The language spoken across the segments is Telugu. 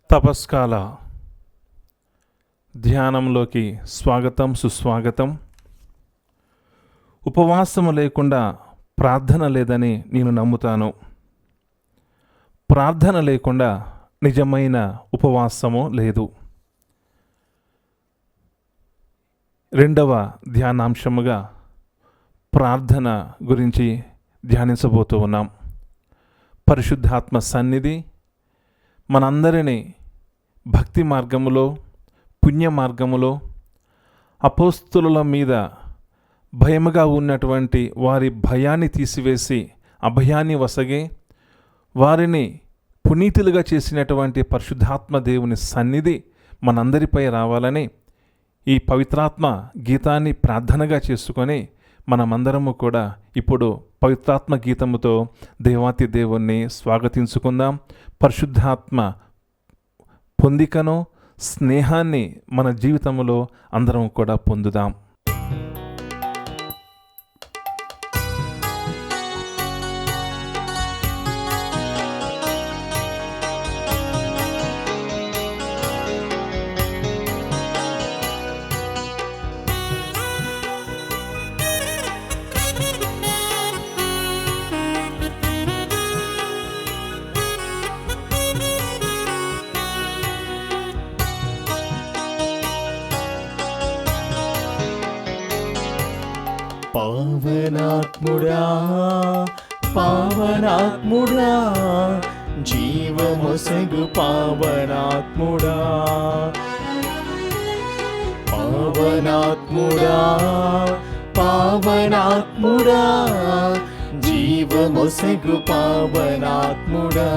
తపస్కాల ధ్యానంలోకి స్వాగతం, సుస్వాగతం. ఉపవాసము లేకుండా ప్రార్థన లేదని నేను నమ్ముతాను. ప్రార్థన లేకుండా నిజమైన ఉపవాసము లేదు. రెండవ ధ్యానాంశముగా ప్రార్థన గురించి ధ్యానించబోతూ ఉన్నాం. పరిశుద్ధాత్మ సన్నిధి మనందరినీ భక్తి మార్గములో, పుణ్య మార్గములో, అపోస్తుల మీద భయముగా ఉన్నటువంటి వారి భయాన్ని తీసివేసి అభయాన్ని వసగే వారిని పునీతులుగా చేసినటువంటి పరిశుద్ధాత్మ దేవుని సన్నిధి మనందరిపై రావాలని ఈ పవిత్రాత్మ గీతాన్ని ప్రార్థనగా చేసుకొని మనమందరము కూడా ఇప్పుడు పవిత్రాత్మ గీతముతో దేవాతి దేవుణ్ణి స్వాగతించుకుందాం. పరిశుద్ధాత్మ పొందికను, స్నేహాన్ని మన జీవితంలో అందరం కూడా పొందుదాం. పావనాత్ముడా, పావనాత్ముడా, జీవమొసగు పావనాత్ముడా, పావనాత్ముడా, పావనాత్ముడా, జీవమొసగు పావనాత్ముడా.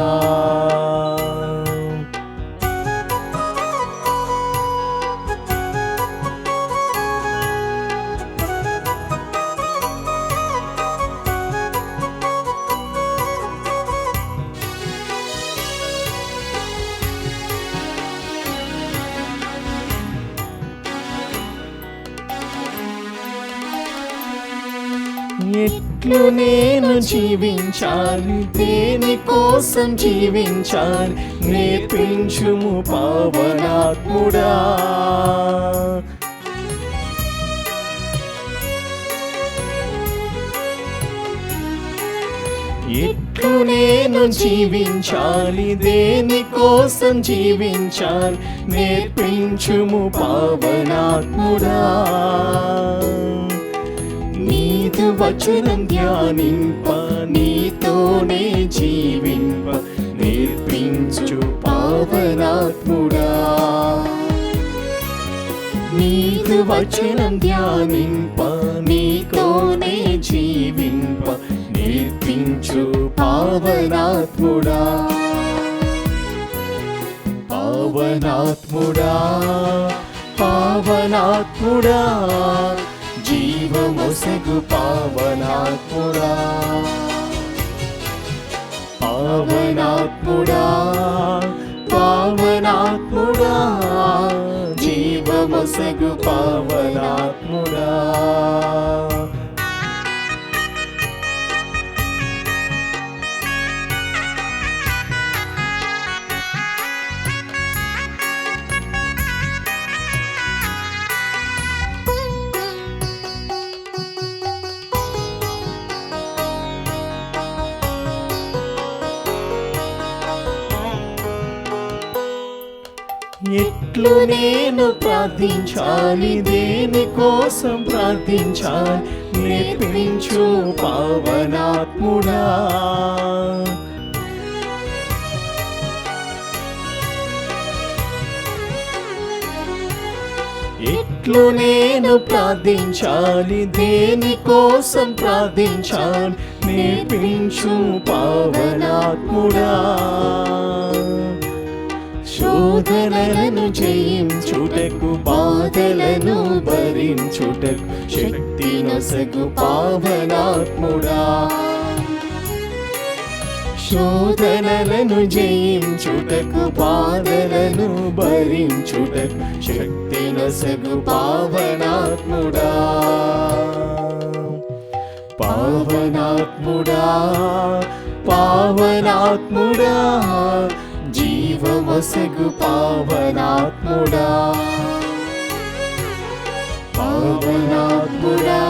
ఎట్లు నేను జీవించాలి, దేని కోసం జీవించాలి, నేర్పించుము పావనాత్ముడా. ఎట్లు నేను జీవించాలి, దేని కోసం జీవించాలి, నేర్పించుము పావనాత్ముడా. నీదు వచనం ధ్యానింప, నీతోనే జీవింప, నేర్పించు పావనాత్ముడా. నీదు వచనం ధ్యానింప, నీతోనే జీవింప, నేర్పించు పావనాత్ముడా. పావనాత్ముడా, పావనాత్ముడా, జీవమొసగు పావనాత్ముడా. పావనాత్ముడా, పావనాత్ముడా, జీవమొసగు పావనాత్ముడా. ఎట్లు నేను ప్రార్థించాలి, దేని కోసం ప్రార్థించాలి, నేర్పించు పావనాత్ముడా. ఎట్లు నేను ప్రార్థించాలి, దేని కోసం ప్రార్థించాలి, నేర్పించు పావనాత్ముడా. శోధనలను జయించుటకు, బాధలను భరించుటకు శక్తినొసగు పావనాత్ముడా. శోధనలను జయించుటకు, బాధలను భరించుటకు శక్తినొసగు పావనాత్ముడా. పావనాత్ముడా, పావనాత్ముడా, జీవము జీవమసగు పావనాత్ముడా, పావనాత్ముడా,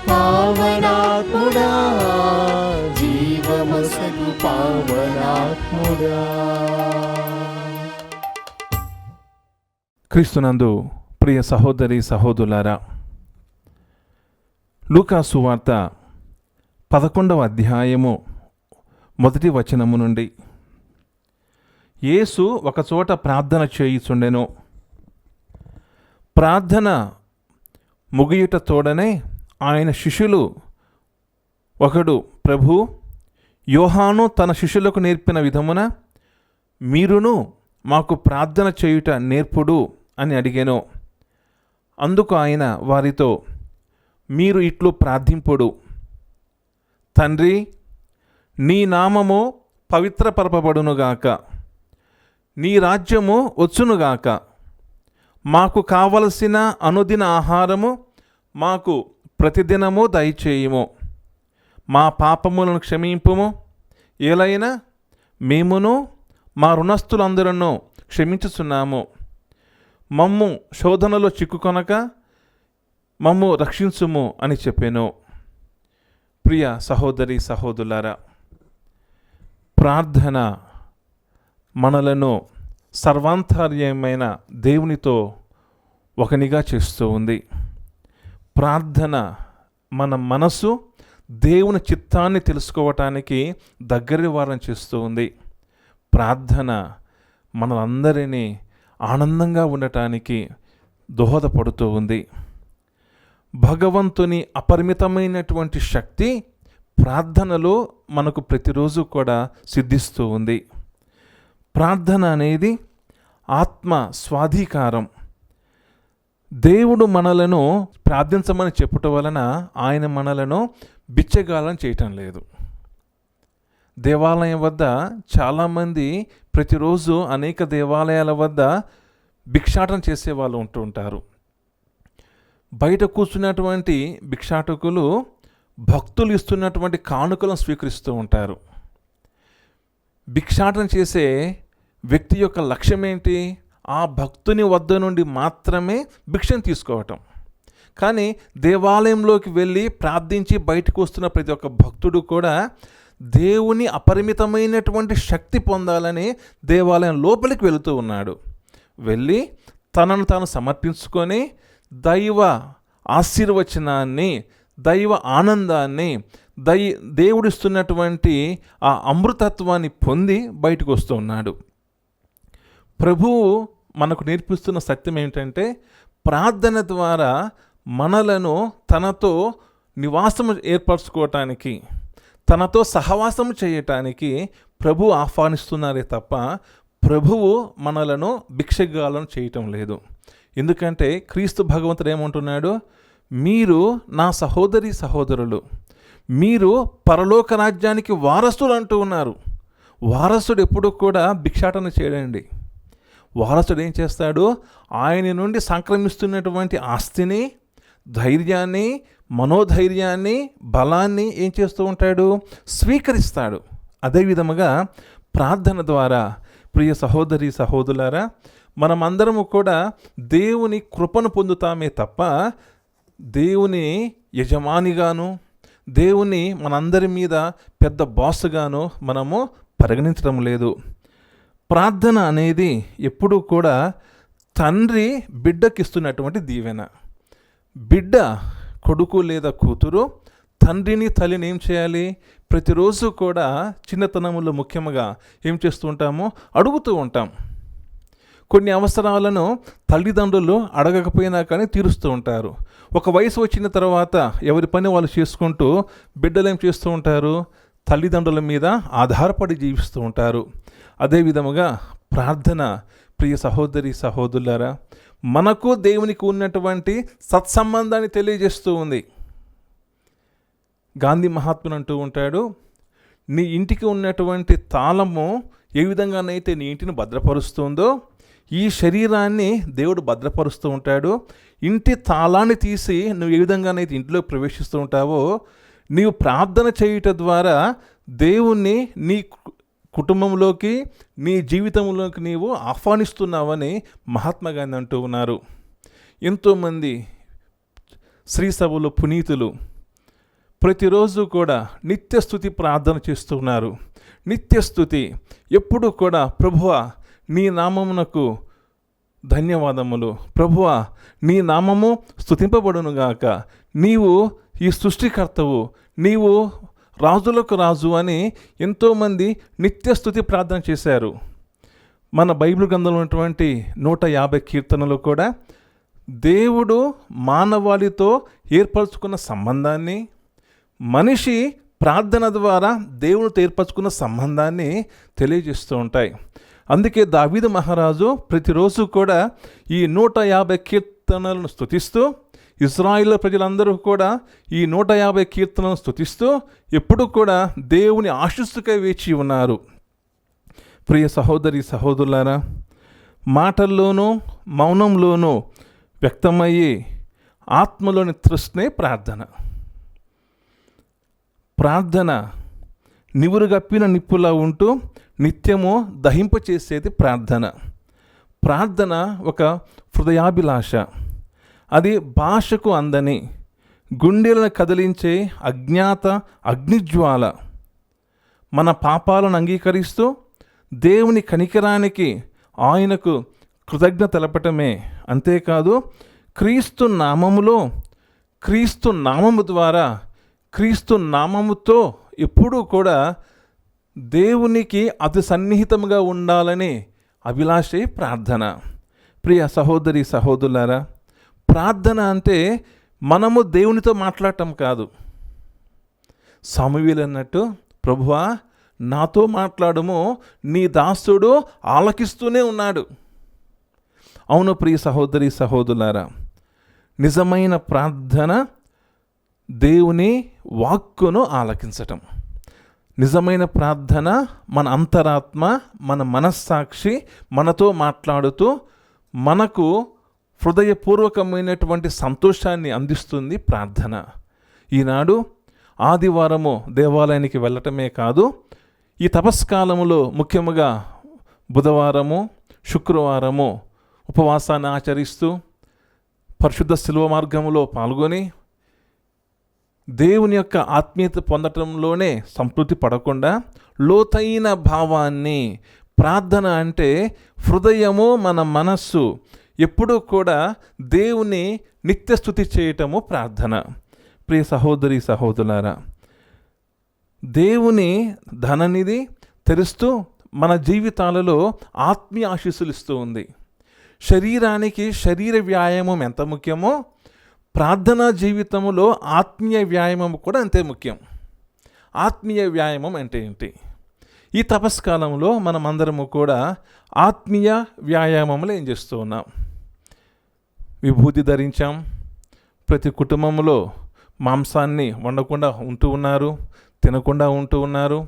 పావనాత్ముడా, జీవమసగు పావనాత్ముడా. క్రీస్తునందు ప్రియ సహోదరి సహోదరులారా, లూకా సువార్త 11వ అధ్యాయము 1వ వచనము నుండి, యేసు ఒకచోట ప్రార్థన చేయుచుండెను. ప్రార్థన ముగియుట తోడనే ఆయన శిష్యులు ఒకడు, ప్రభు, యోహాను తన శిష్యులకు నేర్పిన విధమున మీరును మాకు ప్రార్థన చేయుట నేర్పుడు అని అడిగెను. అందుకు ఆయన వారితో, మీరు ఇట్లు ప్రార్థింపుడు, తండ్రి, నీ నామము పవిత్రపరపబడునుగాక, నీ రాజ్యము వచ్చునుగాక, మాకు కావలసిన అనుదిన ఆహారము మాకు ప్రతిదినము దయచేయుము, మా పాపములను క్షమింపుము, ఏలైనా మేమును మా రుణస్థులందరూ క్షమించుచున్నాము, మమ్ము శోధనలో చిక్కుకొనక మమ్ము రక్షించుము అని చెప్పాను. ప్రియ సహోదరి సహోదరులారా, ప్రార్థన మనలను సర్వాంతర్యమైన దేవునితో ఒకనిగా చేస్తూ ఉంది. ప్రార్థన మన మనసు దేవుని చిత్తాన్ని తెలుసుకోవటానికి దగ్గరి వారం చేస్తూ ఉంది. ప్రార్థన మనందరినీ ఆనందంగా ఉండటానికి దోహదపడుతూ ఉంది. భగవంతుని అపరిమితమైనటువంటి శక్తి ప్రార్థనలో మనకు ప్రతిరోజు కూడా సిద్ధిస్తూ ఉంది. ప్రార్థన అనేది ఆత్మ స్వాధీకారం. దేవుడు మనలను ప్రార్థించమని చెప్పుట వలన ఆయన మనలను బిచ్చగాళ్ళని చేయటం లేదు. దేవాలయం వద్ద చాలామంది ప్రతిరోజు అనేక దేవాలయాల వద్ద భిక్షాటన చేసేవాళ్ళు ఉంటూ ఉంటారు. బయట కూర్చున్నటువంటి భిక్షాటకులు భక్తులు ఇస్తున్నటువంటి కానుకలను స్వీకరిస్తూ ఉంటారు. భిక్షాటన చేసే వ్యక్తి యొక్క లక్ష్యం ఏంటి? ఆ భక్తుని వద్ద నుండి మాత్రమే భిక్షను తీసుకోవటం. కానీ దేవాలయంలోకి వెళ్ళి ప్రార్థించి బయటకు వస్తున్న ప్రతి ఒక్క భక్తుడు కూడా దేవుని అపరిమితమైనటువంటి శక్తి పొందాలని దేవాలయం లోపలికి వెళుతూ ఉన్నాడు. వెళ్ళి తనను తాను సమర్పించుకొని దైవ ఆశీర్వచనాన్ని, దైవ ఆనందాన్ని, దేవుడిస్తున్నటువంటి ఆ అమృతత్వాన్ని పొంది బయటకు వస్తూ ఉన్నాడు. ప్రభువు మనకు నేర్పిస్తున్న సత్యం ఏమిటంటే, ప్రార్థన ద్వారా మనలను తనతో నివాసము ఏర్పరచుకోవటానికి, తనతో సహవాసము చేయటానికి ప్రభు ఆహ్వానిస్తున్నారే తప్ప ప్రభువు మనలను భిక్షగాలను చేయటం లేదు. ఎందుకంటే క్రీస్తు భగవంతుడు ఏమంటున్నాడు? మీరు నా సహోదరి సహోదరులు, మీరు పరలోక రాజ్యానికి వారసులు అంటూ ఉన్నారు. వారసుడు ఎప్పుడు కూడా భిక్షాటన చేయడండి. వారసుడు ఏం చేస్తాడు? ఆయన నుండి సంక్రమిస్తున్నటువంటి ఆస్తిని, ధైర్యాన్ని, మనోధైర్యాన్ని, బలాన్ని ఏం చేస్తూ ఉంటాడు? స్వీకరిస్తాడు. అదేవిధముగా ప్రార్థన ద్వారా ప్రియ సహోదరి సహోదరులారా, మనమందరము కూడా దేవుని కృపను పొందుతామే తప్ప దేవుని యజమానిగాను, దేవుని మనందరి మీద పెద్ద బాస్గాను మనము పరిగణించడం లేదు. ప్రార్థన అనేది ఎప్పుడూ కూడా తండ్రి బిడ్డకిస్తున్నటువంటి దీవెన. బిడ్డ, కొడుకు లేదా కూతురు తండ్రిని తల్లిని ఏం చేయాలి? ప్రతిరోజు కూడా చిన్నతనంలో ముఖ్యంగా ఏం చేస్తూ ఉంటామో అడుగుతూ ఉంటాం. కొన్ని అవసరాలను తల్లిదండ్రులు అడగకపోయినా కానీ తీరుస్తూ ఉంటారు. ఒక వయసు వచ్చిన తర్వాత ఎవరి పని వాళ్ళు చేసుకుంటూ బిడ్డలు ఏం చేస్తూ ఉంటారు? తల్లిదండ్రుల మీద ఆధారపడి జీవిస్తూ ఉంటారు. అదేవిధముగా ప్రార్థన ప్రియ సహోదరి సహోదరులారా, మనకు దేవునికి ఉన్నటువంటి సత్సంబంధాన్ని తెలియజేస్తూ ఉంది. గాంధీ మహాత్ముడు అంటూ ఉంటాడు, నీ ఇంటికి ఉన్నటువంటి తాళము ఏ విధంగానైతే నీ ఇంటిని భద్రపరుస్తుందో ఈ శరీరాన్ని దేవుడు భద్రపరుస్తూ ఉంటాడు. ఇంటి తాళాన్ని తీసి నువ్వు ఏ విధంగానైతే ఇంట్లో ప్రవేశిస్తూ ఉంటావో, నీవు ప్రార్థన చేయుట ద్వారా దేవుణ్ణి నీ కుటుంబంలోకి, నీ జీవితంలోకి నీవు ఆహ్వానిస్తున్నావని మహాత్మా గాంధీ అంటూ ఉన్నారు. ఎంతోమంది శ్రీ సభలు పునీతులు ప్రతిరోజు కూడా నిత్యస్తుతి ప్రార్థన చేస్తున్నారు. నిత్యస్తుతి ఎప్పుడు కూడా ప్రభువా నీ నామమునకు ధన్యవాదములు, ప్రభువా నీ నామము స్తుతింపబడునుగాక, నీవు ఈ సృష్టికర్తవు, నీవు రాజులకు రాజు అని ఎంతోమంది నిత్యస్తుతి ప్రార్థన చేశారు. మన బైబిల్ గ్రంథంలో ఉన్నటువంటి 150 కీర్తనలు కూడా దేవుడు మానవాళితో ఏర్పరచుకున్న సంబంధాన్ని, మనిషి ప్రార్థన ద్వారా దేవునితో ఏర్పరచుకున్న సంబంధాన్ని తెలియజేస్తూ ఉంటాయి. అందుకే దావీదు మహారాజు ప్రతిరోజు కూడా ఈ 150 కీర్తనలను స్తుతిస్తూ, ఇశ్రాయేలు ప్రజలందరూ కూడా ఈ 150 కీర్తనలను స్తుతిస్తూ ఎప్పుడు కూడా దేవుని ఆశీస్సుకై వేచి ఉన్నారు. ప్రియ సహోదరి సహోదరులారా, మాటల్లోనూ మౌనంలోనూ వ్యక్తమయ్యే ఆత్మలోని తృష్ణే ప్రార్థన. ప్రార్థన నివురుగప్పిన నిప్పులా ఉంటూ నిత్యము దహింపచేసేది ప్రార్థన. ప్రార్థన ఒక హృదయాభిలాష. అది భాషకు అందని గుండెలను కదిలించే అజ్ఞాత అగ్నిజ్వాల. మన పాపాలను అంగీకరిస్తూ దేవుని కనికరానికి ఆయనకు కృతజ్ఞత తెలపటమే. అంతేకాదు క్రీస్తు నామములో, క్రీస్తు నామము ద్వారా, క్రీస్తు నామముతో ఎప్పుడూ కూడా దేవునికి అతి సన్నిహితంగా ఉండాలని అభిలాషే ప్రార్థన. ప్రియ సహోదరి సహోదరులారా, ప్రార్థన అంటే మనము దేవునితో మాట్లాడటం కాదు. సమూయేలు అన్నట్టు, ప్రభువా నాతో మాట్లాడము, నీ దాసుడు ఆలకిస్తూనే ఉన్నాడు. అవును ప్రియ సహోదరి సహోదరులారా, నిజమైన ప్రార్థన దేవుని వాక్కును ఆలకించటం. నిజమైన ప్రార్థన మన అంతరాత్మ, మన మనస్సాక్షి మనతో మాట్లాడుతూ మనకు హృదయపూర్వకమైనటువంటి సంతోషాన్ని అందిస్తుంది ప్రార్థన. ఈనాడు ఆదివారము దేవాలయానికి వెళ్ళటమే కాదు, ఈ తపస్కాలములో ముఖ్యముగా బుధవారము, శుక్రవారము ఉపవాసాన్ని ఆచరిస్తూ పరిశుద్ధ శిలువ మార్గములో పాల్గొని దేవుని యొక్క ఆత్మీయత పొందటంలోనే సంతృప్తి పడకుండా లోతైన భావాన్ని, ప్రార్థన అంటే హృదయము, మన మనస్సు ఎప్పుడూ కూడా దేవుని నిత్యస్తుతి చేయటము ప్రార్థన. ప్రియ సహోదరి సహోదరులారా, దేవుని ధననిధి తెరుస్తూ మన జీవితాలలో ఆత్మీయ ఆశీస్సులు ఇస్తూ ఉంది. శరీరానికి శరీర వ్యాయామం ఎంత ముఖ్యమో ప్రార్థనా జీవితంలో ఆత్మీయ వ్యాయామం కూడా అంతే ముఖ్యం. ఆత్మీయ వ్యాయామం అంటే ఏంటి? ఈ తపస్కాలంలో మనమందరము కూడా ఆత్మీయ వ్యాయామంలో ఏం చేస్తూ ఉన్నాం? విభూతి ధరించాం. ప్రతి కుటుంబంలో మాంసాన్ని వండకుండా ఉంటూ ఉన్నారు, తినకుండా ఉంటూ ఉన్నారు.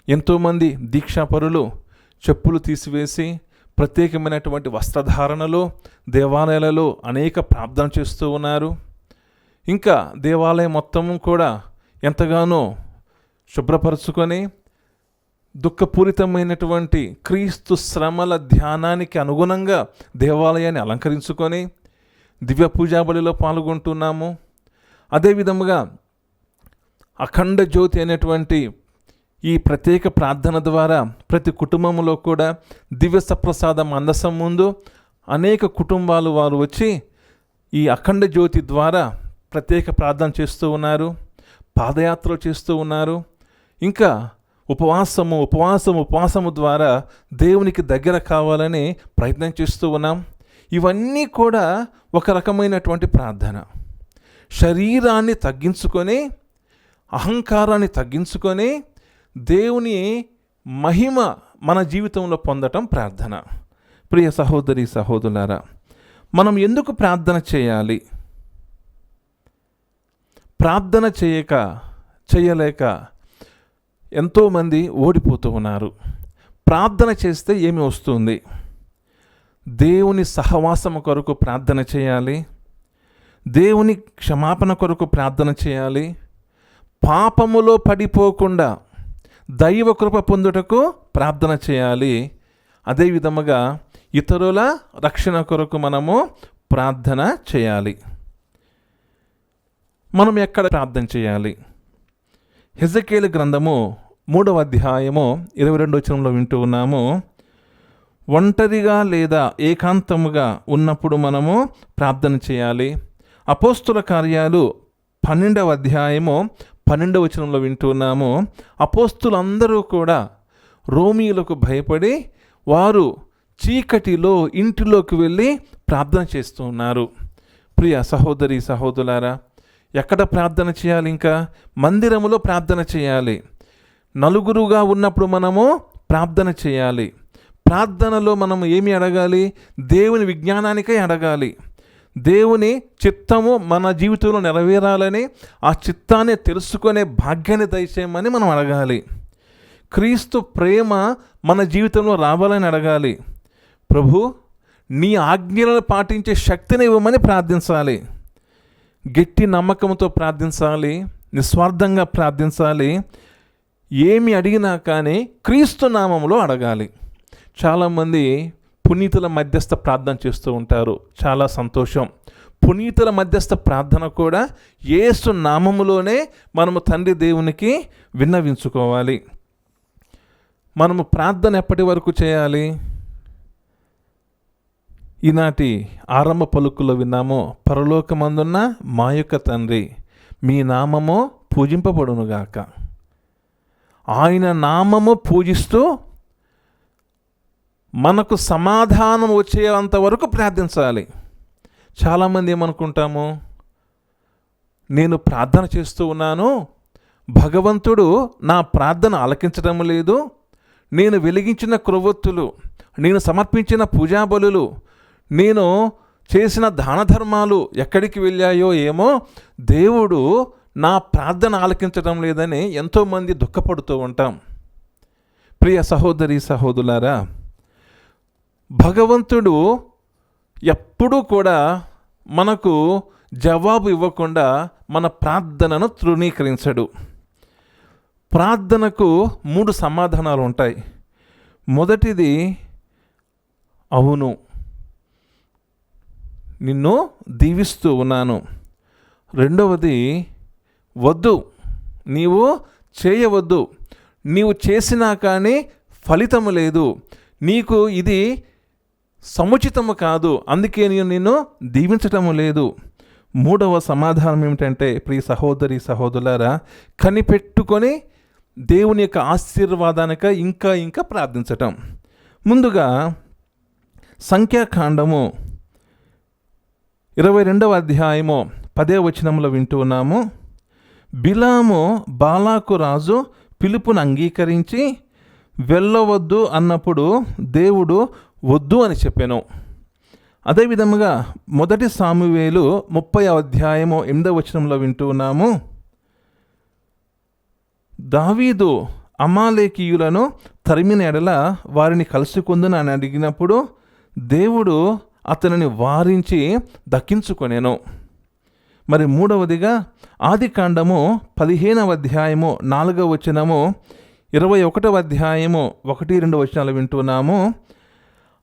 ఎంతోమంది దీక్షాపరులు చెప్పులు తీసివేసి ప్రత్యేకమైనటువంటి వస్త్రధారణలో దేవాలయాలలో అనేక ప్రార్థన చేస్తూ ఉన్నారు. ఇంకా దేవాలయం మొత్తం కూడా ఎంతగానో శుభ్రపరుచుకొని దుఃఖపూరితమైనటువంటి క్రీస్తు శ్రమల ధ్యానానికి అనుగుణంగా దేవాలయాన్ని అలంకరించుకొని దివ్య పూజాబలిలో పాల్గొంటున్నాము. అదేవిధముగా అఖండ జ్యోతి అనేటువంటి ఈ ప్రత్యేక ప్రార్థన ద్వారా ప్రతి కుటుంబంలో కూడా దివ్య సప్రసాదం అందసం ముందు అనేక కుటుంబాలు వారు వచ్చి ఈ అఖండ జ్యోతి ద్వారా ప్రత్యేక ప్రార్థన చేస్తూ ఉన్నారు, పాదయాత్ర చేస్తూ ఉన్నారు. ఇంకా ఉపవాసము ద్వారా దేవునికి దగ్గర కావాలని ప్రయత్నం చేస్తూ ఉన్నాం. ఇవన్నీ కూడా ఒక రకమైనటువంటి ప్రార్థన. శరీరాన్ని తగ్గించుకొని, అహంకారాన్ని తగ్గించుకొని దేవుని మహిమ మన జీవితంలో పొందటం ప్రార్థన. ప్రియ సహోదరి సహోదరులారా, మనం ఎందుకు ప్రార్థన చేయాలి? ప్రార్థన చేయలేక ఎంతోమంది ఓడిపోతూ ఉన్నారు. ప్రార్థన చేస్తే ఏమి వస్తుంది? దేవుని సహవాసము కొరకు ప్రార్థన చేయాలి, దేవుని క్షమాపణ కొరకు ప్రార్థన చేయాలి, పాపములో పడిపోకుండా దైవ కృప పొందుటకు ప్రార్థన చేయాలి. అదే విధముగా ఇతరుల రక్షణ కొరకు మనము ప్రార్థన చేయాలి. మనం ఎక్కడ ప్రార్థన చేయాలి? హెజకేలు గ్రంథము 3వ అధ్యాయము 22వ వచనంలో వింటూ ఉన్నాము. ఒంటరిగా లేదా ఏకాంతముగా ఉన్నప్పుడు మనము ప్రార్థన చేయాలి. అపోస్తుల కార్యాలు 12వ అధ్యాయము 12వ వచనంలో వింటూ ఉన్నాము. అపోస్తులందరూ కూడా రోమీయులకు భయపడి వారు చీకటిలో ఇంటిలోకి వెళ్ళి ప్రార్థన చేస్తూ ఉన్నారు. ప్రియ సహోదరి సహోదరులారా, ఎక్కడ ప్రార్థన చేయాలి? ఇంకా మందిరములో ప్రార్థన చేయాలి. నలుగురుగా ఉన్నప్పుడు మనము ప్రార్థన చేయాలి. ప్రార్థనలో మనము ఏమి అడగాలి? దేవుని విజ్ఞానానికై అడగాలి. దేవుని చిత్తము మన జీవితంలో నెరవేరాలని, ఆ చిత్తాన్ని తెలుసుకునే భాగ్యాన్ని దయచేయమని మనం అడగాలి. క్రీస్తు ప్రేమ మన జీవితంలో రావాలని అడగాలి. ప్రభు, నీ ఆజ్ఞలను పాటించే శక్తిని ఇవ్వమని ప్రార్థించాలి. గట్టి నమ్మకంతో ప్రార్థించాలి. నిస్వార్థంగా ప్రార్థించాలి. ఏమి అడిగినా కానీ క్రీస్తు నామములో అడగాలి. చాలామంది పునీతుల మధ్యస్థ ప్రార్థన చేస్తూ ఉంటారు. చాలా సంతోషం. పునీతుల మధ్యస్థ ప్రార్థన కూడా యేసు నామములోనే మనము తండ్రి దేవునికి విన్నవించుకోవాలి. మనము ప్రార్థన ఎప్పటి వరకు చేయాలి? ఈనాటి ఆరంభ పలుకుల్లో విన్నాము. పరలోకమందున్న మా యొక్క తండ్రి, మీ నామము పూజింపబడునుగాక. ఆయన నామము పూజిస్తూ మనకు సమాధానం వచ్చేంత వరకు ప్రార్థించాలి. చాలామంది ఏమనుకుంటాము, నేను ప్రార్థన చేస్తూ ఉన్నాను, భగవంతుడు నా ప్రార్థన ఆలకించడం లేదు, నేను వెలిగించిన క్రొవ్వొత్తులు, నేను సమర్పించిన పూజాబలులు, నేను చేసిన దాన ధర్మాలు ఎక్కడికి వెళ్ళాయో ఏమో, దేవుడు నా ప్రార్థన ఆలకించడం లేదని ఎంతోమంది దుఃఖపడుతూ ఉంటాం. ప్రియ సహోదరి సహోదరులారా, భగవంతుడు ఎప్పుడూ కూడా మనకు జవాబు ఇవ్వకుండా మన ప్రార్థనను తృణీకరించడు. ప్రార్థనకు 3 సమాధానాలు ఉంటాయి. మొదటిది, అవును, నిన్ను దీవిస్తూ ఉన్నాను. రెండవది, వద్దు, నీవు చేయవద్దు, నీవు చేసినా కానీ ఫలితము లేదు, నీకు ఇది సముచితము కాదు, అందుకే నేను నిన్ను దీవించటము లేదు. మూడవ సమాధానం ఏమిటంటే, ప్రియ సహోదరి సహోదరులారా, కనిపెట్టుకొని దేవుని యొక్క ఆశీర్వాదానిక ఇంకా ఇంకా ప్రార్థించటం. ముందుగా సంఖ్యాకాండము 22వ అధ్యాయము 10వ వచనంలో వింటూ ఉన్నాము. బిలాము బాలాకు రాజు పిలుపును అంగీకరించి వెళ్ళవద్దు అన్నప్పుడు దేవుడు వద్దు అని చెప్పాను. అదేవిధముగా 1 సామువేలు 30వ అధ్యాయము 8వ వచనంలో వింటూ ఉన్నాము. దావీదు అమాలేకీయులను తరిమిన ఎడల వారిని కలుసుకుందును అని అడిగినప్పుడు దేవుడు అతనిని వారించి దక్కించుకొనెను. మరి మూడవదిగా ఆదికాండము 15వ అధ్యాయము 4వ వచనము, 21వ అధ్యాయము 1-2 వచనాలు వింటున్నాము.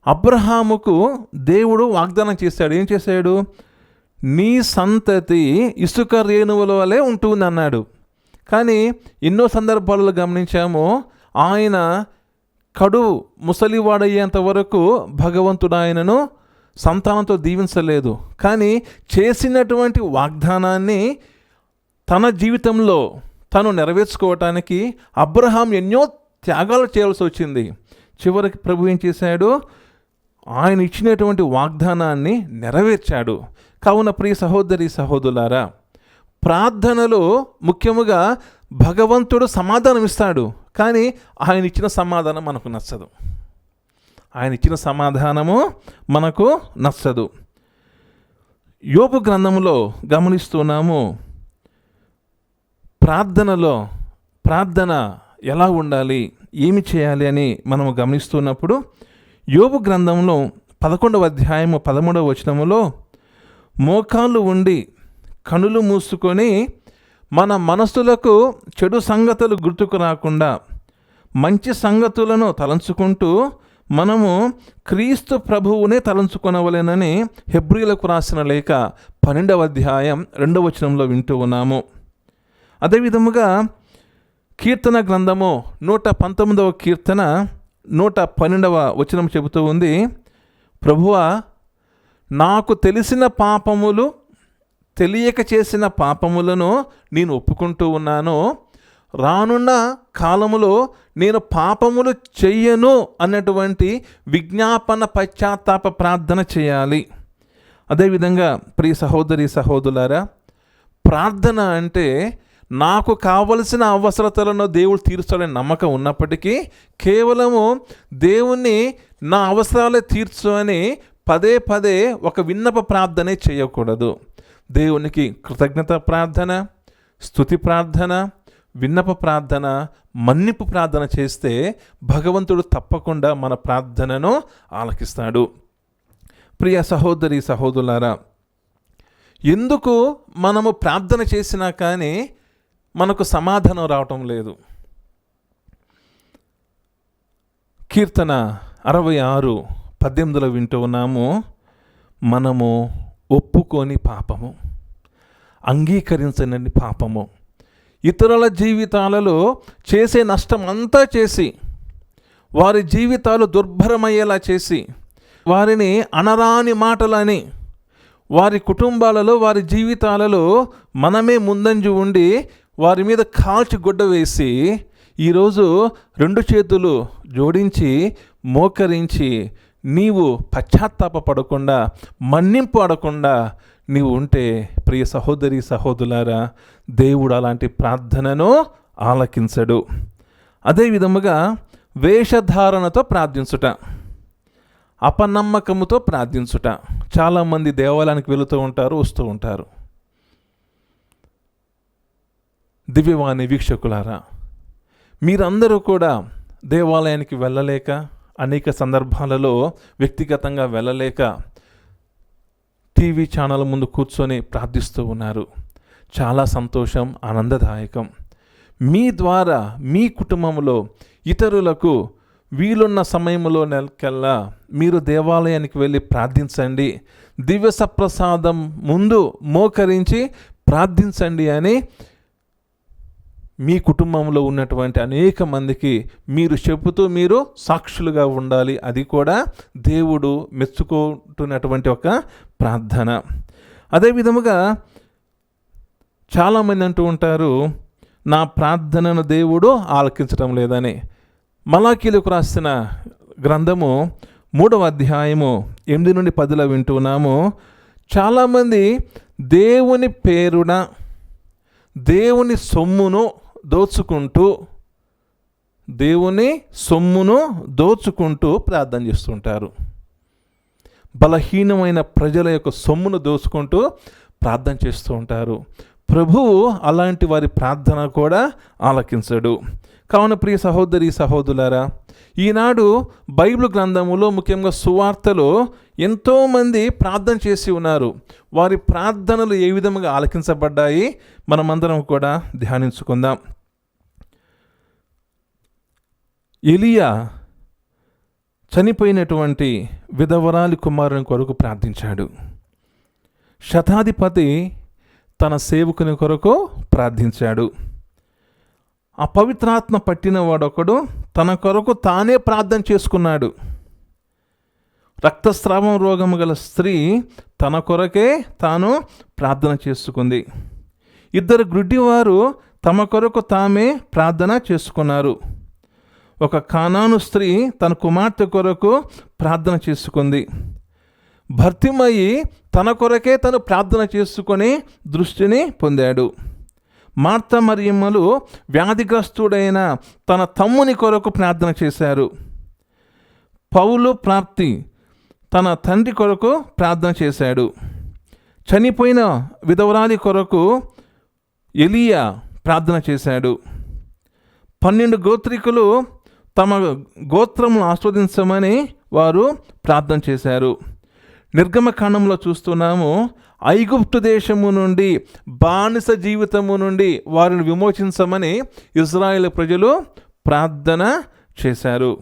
అబ్రహాముకు దేవుడు వాగ్దానం చేశాడు. ఏం చేశాడు? నీ సంతతి ఇసుక రేణువుల వలె ఉంటుంది అన్నాడు. కానీ ఎన్నో సందర్భాలలో గమనించాము, ఆయన కడు ముసలివాడయ్యేంత వరకు భగవంతుడు ఆయనను సంతానంతో దీవించలేదు. కానీ చేసినటువంటి వాగ్దానాన్ని తన జీవితంలో తను నెరవేర్చుకోవటానికి అబ్రహాం ఎన్నో త్యాగాలు చేయాల్సి వచ్చింది. చివరికి ప్రభు ఏం చేశాడు? ఆయన ఇచ్చినటువంటి వాగ్దానాన్ని నెరవేర్చాడు. కావున ప్రియ సహోదరి సహోదరులారా, ప్రార్థనలో ముఖ్యముగా భగవంతుడు సమాధానం ఇస్తాడు, కానీ ఆయన ఇచ్చిన సమాధానం మనకు నచ్చదు. ఆయన ఇచ్చిన సమాధానము మనకు నచ్చదు. యోబు గ్రంథములో గమనిస్తున్నాము, ప్రార్థన ఎలా ఉండాలి, ఏమి చేయాలి అని మనము గమనిస్తున్నప్పుడు యోబు గ్రంథంలో 11వ అధ్యాయము 13వ వచనములో, మోకాళ్ళు ఉండి కనులు మూసుకొని మన మనసులకు చెడు సంగతులు గుర్తుకు రాకుండా మంచి సంగతులను తలంచుకుంటూ మనము క్రీస్తు ప్రభువునే తలంచుకొనవలెనని హెబ్రీలకు రాసిన లేఖ 12వ అధ్యాయం 2వ వచనంలో వింటూ ఉన్నాము. అదేవిధముగా కీర్తన గ్రంథము 119వ కీర్తన 112వ వచనం చెబుతూ ఉంది, ప్రభువా, నాకు తెలిసిన పాపములు, తెలియక చేసిన పాపములను నేను ఒప్పుకుంటూ ఉన్నాను. రానున్న కాలములో నేను పాపములు చెయ్యను అన్నటువంటి విజ్ఞాపన పశ్చాత్తాప ప్రార్థన చేయాలి. అదేవిధంగా ప్రియ సహోదరి సహోదరులారా, ప్రార్థన అంటే నాకు కావలసిన అవసరతలను దేవుడు తీర్చాలని నమ్మకం ఉన్నప్పటికీ కేవలము దేవుణ్ణి నా అవసరాలే తీర్చు అని పదే పదే ఒక విన్నప ప్రార్థనే చేయకూడదు. దేవునికి కృతజ్ఞత ప్రార్థన, స్తుతి ప్రార్థన, విన్నప ప్రార్థన, మన్నిపు ప్రార్థన చేస్తే భగవంతుడు తప్పకుండా మన ప్రార్థనను ఆలకిస్తాడు. ప్రియ సహోదరి సహోదరులారా, ఎందుకు మనము ప్రార్థన చేసినా కానీ మనకు సమాధానం రావటం లేదు? కీర్తన 66:18 వింటూ ఉన్నాము, మనము ఒప్పుకొని పాపము, అంగీకరించని పాపము, ఇతరుల జీవితాలలో చేసే నష్టం అంతా చేసి, వారి జీవితాలు దుర్భరమయ్యేలా చేసి, వారిని అనరాని మాటలని, వారి కుటుంబాలలో వారి జీవితాలలో మనమే ముందంజు ఉండి వారి మీద కాల్చి గుడ్డ వేసి, ఈరోజు 2 చేతులు జోడించి మోకరించి నీవు పశ్చాత్తాపపడకుండా, మన్నింపు అడకుండా నీవు ఉంటే ప్రియ సహోదరి సహోదరులారా, దేవుడు అలాంటి ప్రార్థనను ఆలకించడు. అదేవిధముగా వేషధారణతో ప్రార్థించుట, అపనమ్మకముతో ప్రార్థించుట. చాలామంది దేవాలయానికి వెళుతూ ఉంటారు, వస్తూ ఉంటారు. దివ్యవాణి వీక్షకులారా, మీరందరూ కూడా దేవాలయానికి వెళ్ళలేక, అనేక సందర్భాలలో వ్యక్తిగతంగా వెళ్ళలేక టీవీ ఛానల్ ముందు కూర్చొని ప్రార్థిస్తూ ఉన్నారు. చాలా సంతోషం, ఆనందదాయకం. మీ ద్వారా మీ కుటుంబంలో ఇతరులకు వీలున్న సమయంలో నెలకల్లా మీరు దేవాలయానికి వెళ్ళి ప్రార్థించండి, దివ్య సప్రసాదం ముందు మోకరించి ప్రార్థించండి అని మీ కుటుంబంలో ఉన్నటువంటి అనేక మందికి మీరు చెబుతూ మీరు సాక్షులుగా ఉండాలి. అది కూడా దేవుడు మెచ్చుకుంటున్నటువంటి ఒక ప్రార్థన. అదేవిధముగా చాలామంది అంటూ ఉంటారు, నా ప్రార్థనను దేవుడు ఆలకించడం లేదని. మలాకీలకు రాసిన గ్రంథము 3వ అధ్యాయము 8 నుండి 10 వింటున్నాము, చాలామంది దేవుని పేరున దేవుని సొమ్మును దోచుకుంటూ ప్రార్థన చేస్తుంటారు. బలహీనమైన ప్రజల యొక్క సొమ్మును దోచుకుంటూ ప్రార్థన చేస్తూ ఉంటారు. ప్రభువు అలాంటి వారి ప్రార్థన కూడా ఆలకించడు. కావున ప్రియ సహోదరి సహోదరులారా, ఈనాడు బైబిల్ గ్రంథములో ముఖ్యంగా సువార్తలో ఎంతోమంది ప్రార్థన చేసి ఉన్నారు. వారి ప్రార్థనలు ఏ విధంగా ఆలకించబడ్డాయి మనమందరం కూడా ధ్యానించుకుందాం. ఎలియా చనిపోయినటువంటి విధవరాలి కుమారుని కొరకు ప్రార్థించాడు. శతాధిపతి తన సేవకుని కొరకు ప్రార్థించాడు. ఆ పవిత్రాత్మ పట్టిన వాడొకడు తన కొరకు తానే ప్రార్థన చేసుకున్నాడు. రక్తస్రావం రోగము గల స్త్రీ తన కొరకే తాను ప్రార్థన చేసుకుంది. 2 గ్రుడ్డివారు తమ కొరకు తామే ప్రార్థన చేసుకున్నారు. ఒక కానాను స్త్రీ తన కుమార్తె కొరకు ప్రార్థన చేసుకుంది. భర్తిమయి తన కొరకే తను ప్రార్థన చేసుకొని దృష్టిని పొందాడు. మార్త మరియమ్మలు వ్యాధిగ్రస్తుడైన తన తమ్ముని కొరకు ప్రార్థన చేశారు. పౌలు ప్రాప్తి తన తండ్రి కొరకు ప్రార్థన చేశాడు. చనిపోయిన విధవరాలి కొరకు ఎలియా ప్రార్థన చేశాడు. 12 గోత్రికులు తమ గోత్రమును ఆస్వాదించమని వారు ప్రార్థన చేశారు. నిర్గమకాండంలో చూస్తున్నాము, ఐగుప్తు దేశము నుండి, బానిస జీవితము నుండి వారిని విమోచించమని ఇజ్రాయేల్ ప్రజలు ప్రార్థన చేశారు.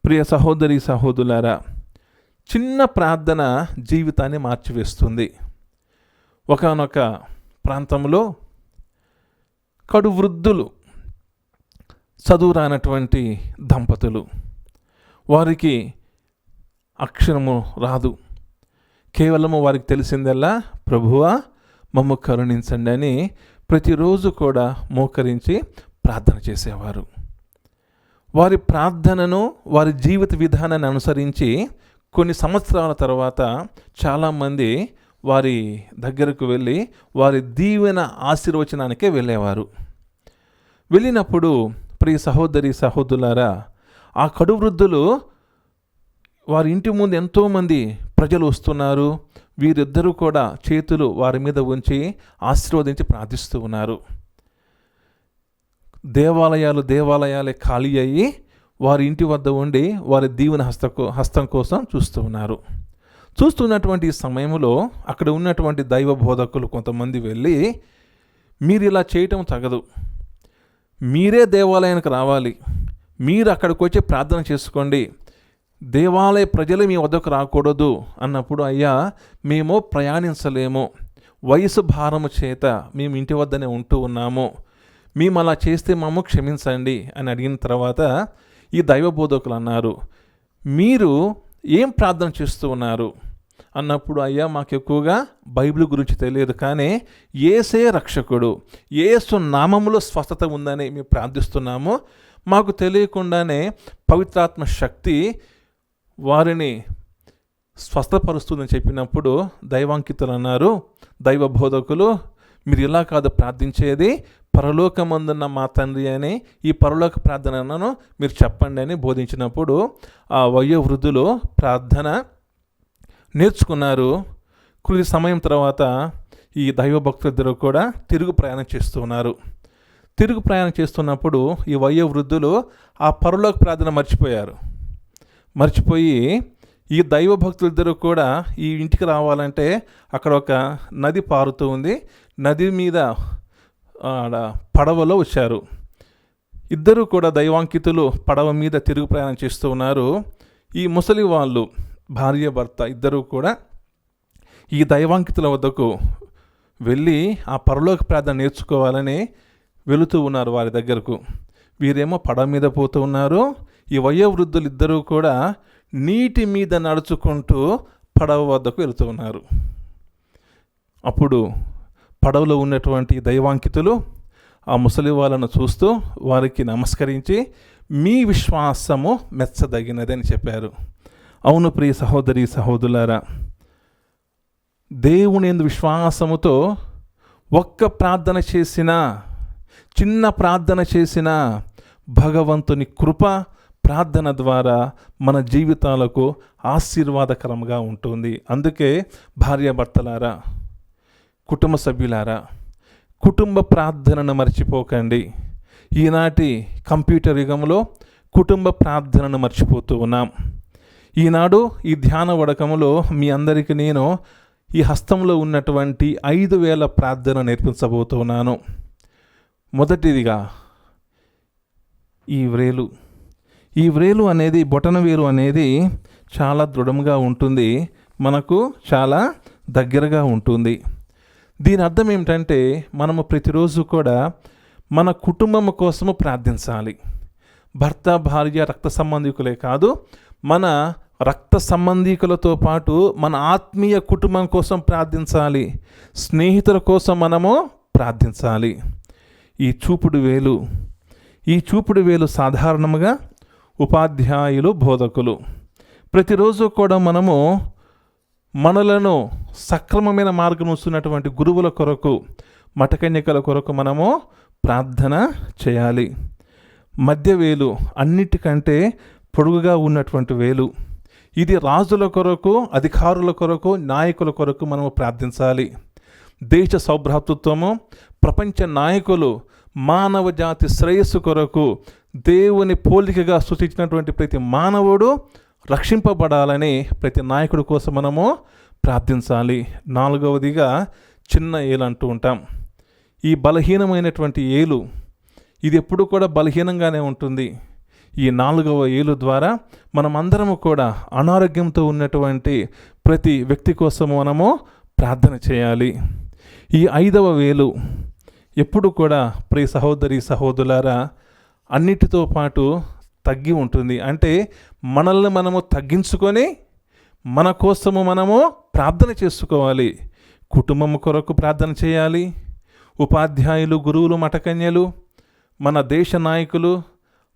ప్రియ సహోదరి సహోదరులారా, చిన్న ప్రార్థన జీవితాన్ని మార్చివేస్తుంది. ఒకానొక ప్రాంతంలో కడు వృద్ధులు, చదువు రానటువంటి దంపతులు, వారికి అక్షరము రాదు, కేవలము వారికి తెలిసిందల్లా ప్రభువా మమ్ము కరుణించండి అని ప్రతిరోజు కూడా మోకరించి ప్రార్థన చేసేవారు. వారి ప్రార్థనను, వారి జీవిత విధానాన్ని అనుసరించి కొన్ని సంవత్సరాల తర్వాత చాలామంది వారి దగ్గరకు వెళ్ళి వారి దీవెన ఆశీర్వచనానికే వెళ్ళేవారు. వెళ్ళినప్పుడు ప్రియ సహోదరి సహోదరులారా, ఆ కడు వృద్ధులు వారి ఇంటి ముందు ఎంతోమంది ప్రజలు వస్తున్నారు. వీరిద్దరూ కూడా చేతులు వారి మీద ఉంచి ఆశీర్వదించి ప్రార్థిస్తూ ఉన్నారు. దేవాలయాలే ఖాళీ అయ్యి వారి ఇంటి వద్ద ఉండి వారి దీవెన హస్తం కోసం చూస్తూ ఉన్నారు. చూస్తున్నటువంటి ఈ సమయంలో అక్కడ ఉన్నటువంటి దైవ బోధకులు కొంతమంది వెళ్ళి, మీరు ఇలా చేయటం తగదు, మీరే దేవాలయానికి రావాలి, మీరు అక్కడికి వచ్చి ప్రార్థన చేసుకోండి, దేవాలయ ప్రజలు మీ వద్దకు రాకూడదు అన్నప్పుడు, అయ్యా మేము ప్రయాణించలేము, వయసు భారము చేత మేము ఇంటి వద్దనే ఉంటూ ఉన్నాము, మేము అలా చేస్తే మాము క్షమించండి అని అడిగిన తర్వాత ఈ దైవ బోధకులు అన్నారు, మీరు ఏం ప్రార్థన చేస్తూ ఉన్నారు అన్నప్పుడు, అయ్యా మాకు ఎక్కువగా బైబిల్ గురించి తెలియదు, కానీ యేసే రక్షకుడు, యేసు నామములో స్వస్థత ఉందని మేము ప్రార్థిస్తున్నాము, మాకు తెలియకుండానే పవిత్రాత్మ శక్తి వారిని స్వస్థపరుస్తుందని చెప్పినప్పుడు దైవాంకితులు అన్నారు, దైవ బోధకులు, మీరు ఇలా కాదు ప్రార్థించేది, పరలోకమందున్న మా తండ్రి అని ఈ పరలోక ప్రార్థనను మీరు చెప్పండి అని బోధించినప్పుడు ఆ వయోవృద్ధులు ప్రార్థన నేర్చుకున్నారు. కొద్ది సమయం తర్వాత ఈ దైవ భక్తులిద్దరూ కూడా తిరుగు ప్రయాణం చేస్తున్నారు. తిరుగు ప్రయాణం చేస్తున్నప్పుడు ఈ వయోవృద్ధులు ఆ పరలోక ప్రార్థన మర్చిపోయి ఈ దైవ భక్తులిద్దరూ కూడా ఈ ఇంటికి రావాలంటే అక్కడ ఒక నది పారుతూ ఉంది, నది మీద పడవలో వచ్చారు. ఇద్దరు కూడా దైవాంకితులు పడవ మీద తిరుగు ప్రయాణం చేస్తూ ఉన్నారు. ఈ ముసలి వాళ్ళు భార్య భర్త ఇద్దరూ కూడా ఈ దైవాంకితుల వద్దకు వెళ్ళి ఆ పరలోక ప్రార్థన నేర్చుకోవాలని వెళుతూ ఉన్నారు వారి దగ్గరకు. వీరేమో పడవ మీద పోతూ ఉన్నారు. ఈ వయోవృద్ధులు ఇద్దరూ కూడా నీటి మీద నడుచుకుంటూ పడవ వద్దకు వెళుతూ ఉన్నారు. అప్పుడు పడవలో ఉన్నటువంటి దైవాంకితులు ఆ ముసలి వాళ్ళను చూస్తూ వారికి నమస్కరించి, మీ విశ్వాసము మెచ్చదగినదని చెప్పారు. అవును ప్రియ సహోదరి సహోదరులారా, దేవుని యందు విశ్వాసముతో ఒక్క ప్రార్థన చేసినా, చిన్న ప్రార్థన చేసినా భగవంతుని కృప ప్రార్థన ద్వారా మన జీవితాలకు ఆశీర్వాదకరంగా ఉంటుంది. అందుకే భార్యాభర్తలారా, కుటుంబ సభ్యులారా, కుటుంబ ప్రార్థనను మర్చిపోకండి. ఈనాటి కంప్యూటర్ యుగంలో కుటుంబ ప్రార్థనను మర్చిపోతూ ఉన్నాం. ఈనాడు ఈ ధ్యాన వడకములో మీ అందరికీ నేను ఈ హస్తంలో ఉన్నటువంటి 5,000 ప్రార్థన నేర్పించబోతున్నాను. మొదటిదిగా ఈ వ్రేలు అనేది, బొటన వేలు అనేది చాలా దృఢంగా ఉంటుంది, మనకు చాలా దగ్గరగా ఉంటుంది. దీని అర్థం ఏమిటంటే మనము ప్రతిరోజు కూడా మన కుటుంబం కోసము ప్రార్థించాలి. భర్త భార్య రక్త సంబంధికులే కాదు, మన రక్త సంబంధికులతో పాటు మన ఆత్మీయ కుటుంబం కోసం ప్రార్థించాలి, స్నేహితుల కోసం మనము ప్రార్థించాలి. ఈ చూపుడు వేలు సాధారణంగా ఉపాధ్యాయులు, బోధకులు ప్రతిరోజు కూడా మనము మనలను సక్రమమైన మార్గం వస్తున్నటువంటి గురువుల కొరకు, మఠకన్యకల కొరకు మనము ప్రార్థన చేయాలి. మధ్య వేలు అన్నిటికంటే పొడుగుగా ఉన్నటువంటి వేలు, ఇది రాజుల కొరకు, అధికారుల కొరకు, నాయకుల కొరకు మనము ప్రార్థించాలి. దేశ సౌభ్రాతృత్వము, ప్రపంచ నాయకులు, మానవ జాతి శ్రేయస్సు కొరకు, దేవుని పోలికగా సృష్టించినటువంటి ప్రతి మానవుడు రక్షింపబడాలని ప్రతి నాయకుడి కోసం మనము ప్రార్థించాలి. 4వదిగా చిన్న ఏలు అంటూ ఉంటాం. ఈ బలహీనమైనటువంటి ఏలు, ఇది ఎప్పుడు కూడా బలహీనంగానే ఉంటుంది. ఈ 4వ ఏలు ద్వారా మనమందరము కూడా అనారోగ్యంతో ఉన్నటువంటి ప్రతి వ్యక్తి కోసము మనము ప్రార్థన చేయాలి. ఈ 5వ వేలు ఎప్పుడు కూడా ప్రియ సహోదరి సహోదరులారా అన్నిటితో పాటు తగ్గి ఉంటుంది. అంటే మనల్ని మనము తగ్గించుకొని మన కోసము మనము ప్రార్థన చేసుకోవాలి. కుటుంబం కొరకు ప్రార్థన చేయాలి. ఉపాధ్యాయులు, గురువులు, మఠకన్యలు, మన దేశ నాయకులు,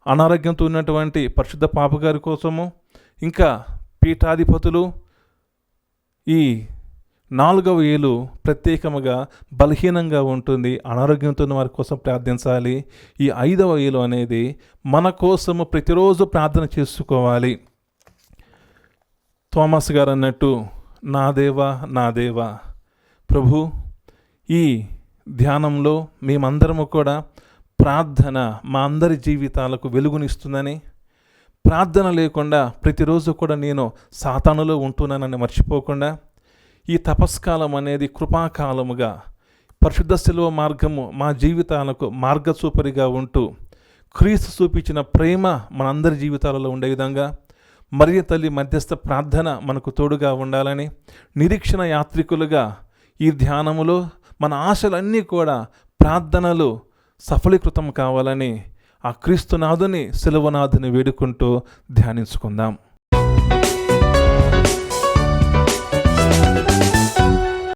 అనారోగ్యంతో ఉన్నటువంటి పరిశుద్ధ పాపగారి కోసము, ఇంకా పీఠాధిపతులు, ఈ 4వ ఏలు ప్రత్యేకముగా బలహీనంగా ఉంటుంది. అనారోగ్యంతో ఉన్న వారి కోసం ప్రార్థించాలి. ఈ 5వ ఏలు అనేది మన కోసము ప్రతిరోజు ప్రార్థన చేసుకోవాలి. థోమస్ గారు అన్నట్టు, నా దేవా నా దేవా. ప్రభు, ఈ ధ్యానంలో మేమందరము కూడా ప్రార్థన మా అందరి జీవితాలకు వెలుగునిస్తుందని, ప్రార్థన లేకుండా ప్రతిరోజు కూడా నేను సాతానులో ఉంటున్నానని మర్చిపోకుండా, ఈ తపస్కాలం అనేది కృపాకాలముగా పరిశుద్ధ శిలువ మార్గము మా జీవితాలకు మార్గచూపరిగా ఉంటూ క్రీస్తు చూపించిన ప్రేమ మనందరి జీవితాలలో ఉండే విధంగా మరియ తల్లి మధ్యస్థ ప్రార్థన మనకు తోడుగా ఉండాలని, నిరీక్షణ యాత్రికులుగా ఈ ధ్యానములో మన ఆశలన్నీ కూడా ప్రార్థనలు సఫలీకృతం కావాలని ఆ క్రీస్తునాథుని శిలువనాథుని వేడుకుంటూ ధ్యానించుకుందాం.